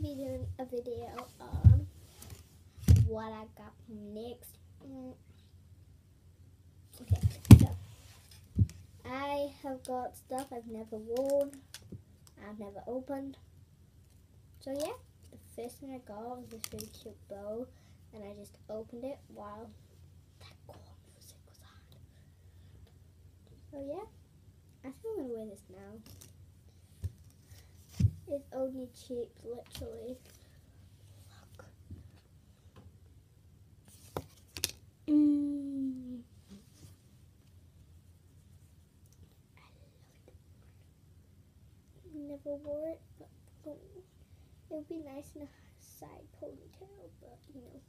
be doing a video on what I got next. Okay, so I have got stuff I've never worn, I've never opened. So yeah, the first thing I got was this really cute bow, and I just opened it while that cool music was on. So yeah, I think I'm gonna wear this now. It's only cheap, literally. Look. I love it. Never wore it, but it would be nice in a side ponytail, but you know,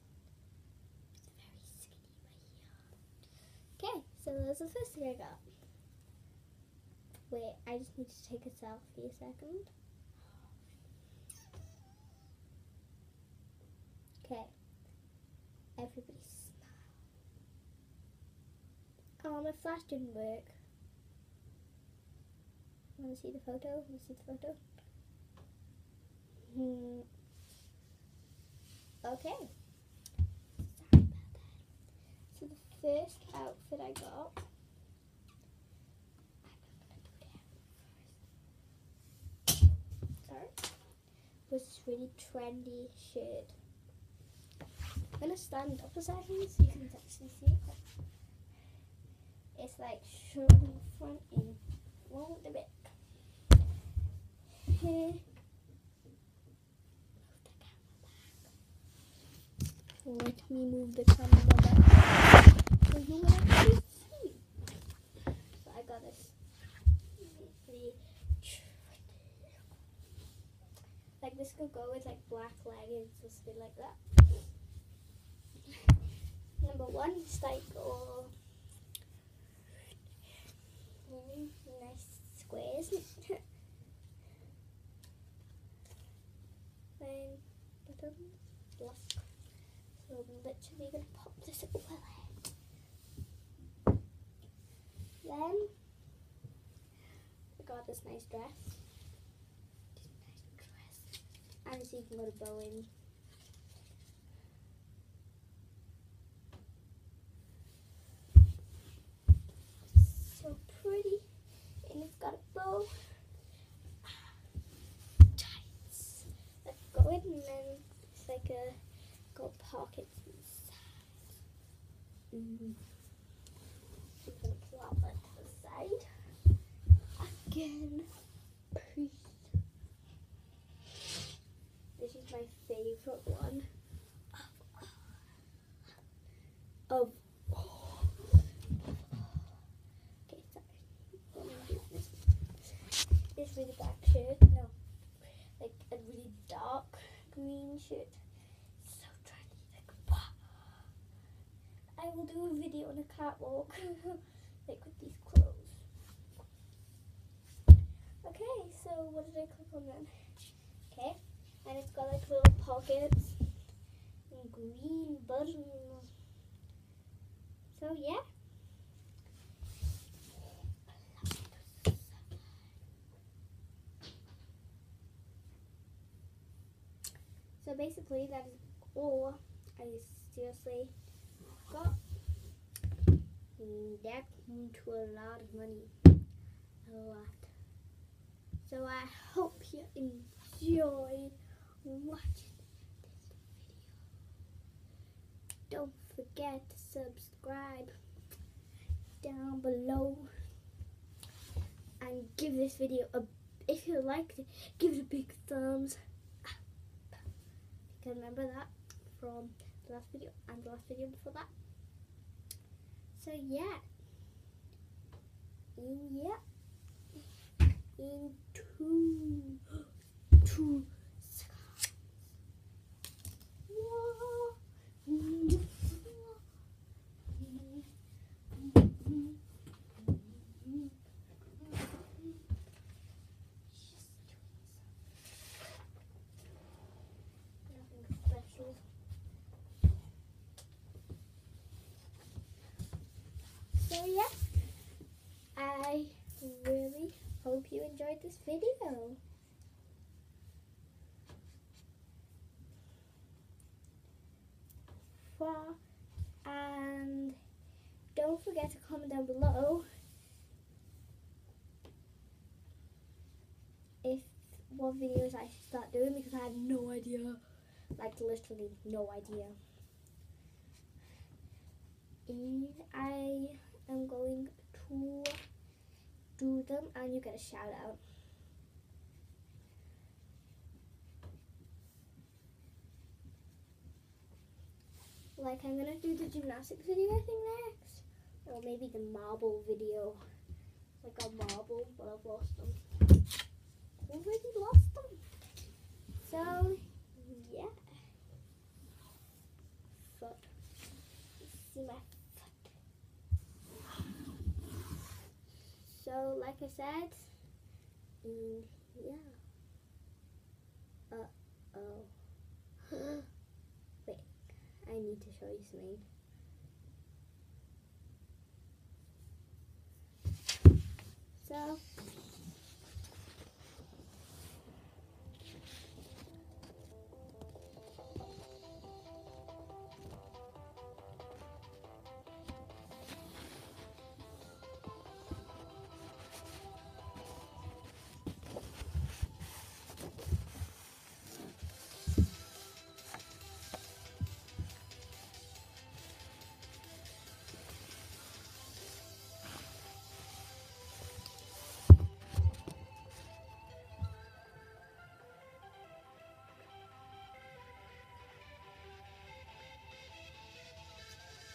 it's very skinny right here. Okay, so that's the first thing I got. Wait, I just need to take a selfie a second. Okay, everybody smile. Oh, my flash didn't work. Want to see the photo? Want to see the photo? Okay. Sorry about that. So the first outfit I got, was this really trendy shirt. I'm gonna stand up a second so you can actually see it. It's like short in the front and long at the back. Here. Let me move the camera back so you will actually see. So I got this really like this could go with like black leggings, just be like that. Number one is like nice squares. Then buttons, black. So I'm literally gonna pop this over there. Then I got this nice dress. And so you can go to Bowen. So pretty, and it's got a bow. Tights that go in, and then it's like a gold pockets inside. I'm gonna plop that to the side. Again, this is my favorite one. Okay, sorry. This really black shirt. No, like a really dark green shirt. So trendy. Like, I will do a video on a catwalk, like with these clothes. Okay, so what did I click on then? Okay, and it's got like little pockets and green buttons. So yeah. So basically that is all I seriously got. And that came to a lot of money. A lot. So I hope you enjoyed watching this video. Don't forget to subscribe down below. And give this video if you liked it, give it a big thumbs up. You can remember that from the last video and the last video before that. So yeah. In two seconds. Nothing special. So yeah, I really hope you enjoyed this video. far. And don't forget to comment down below if what videos I should start doing, because I have no idea. Like literally no idea. And I am going to do them and you get a shout out. Like I'm gonna do the gymnastics video I think next. Or maybe the marble video. Like a marble, but I've lost them. Already lost them. So yeah. Foot. See my foot. So like I said, yeah. Wait, I need to show you something. So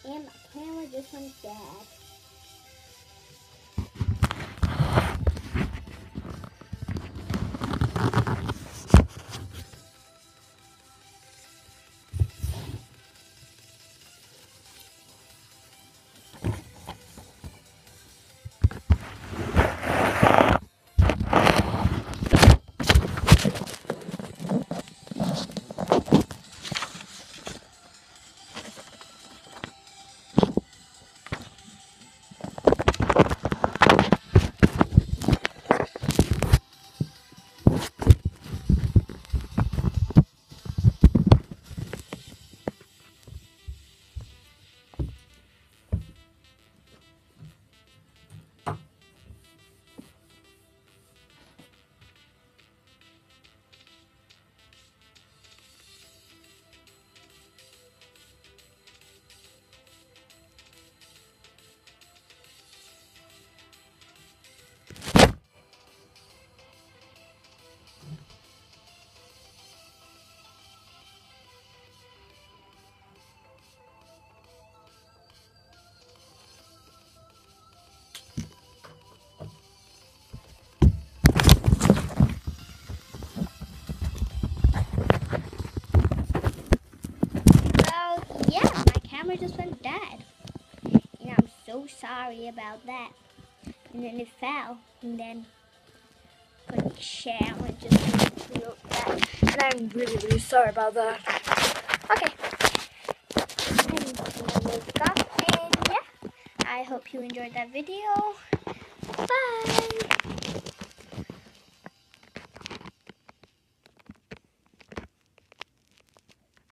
and my camera just went dead. Just went dead, and I'm so sorry about that. And then it fell, and then couldn't share, and just looked bad. And I'm really sorry about that. Okay, and yeah, I hope you enjoyed that video. Bye.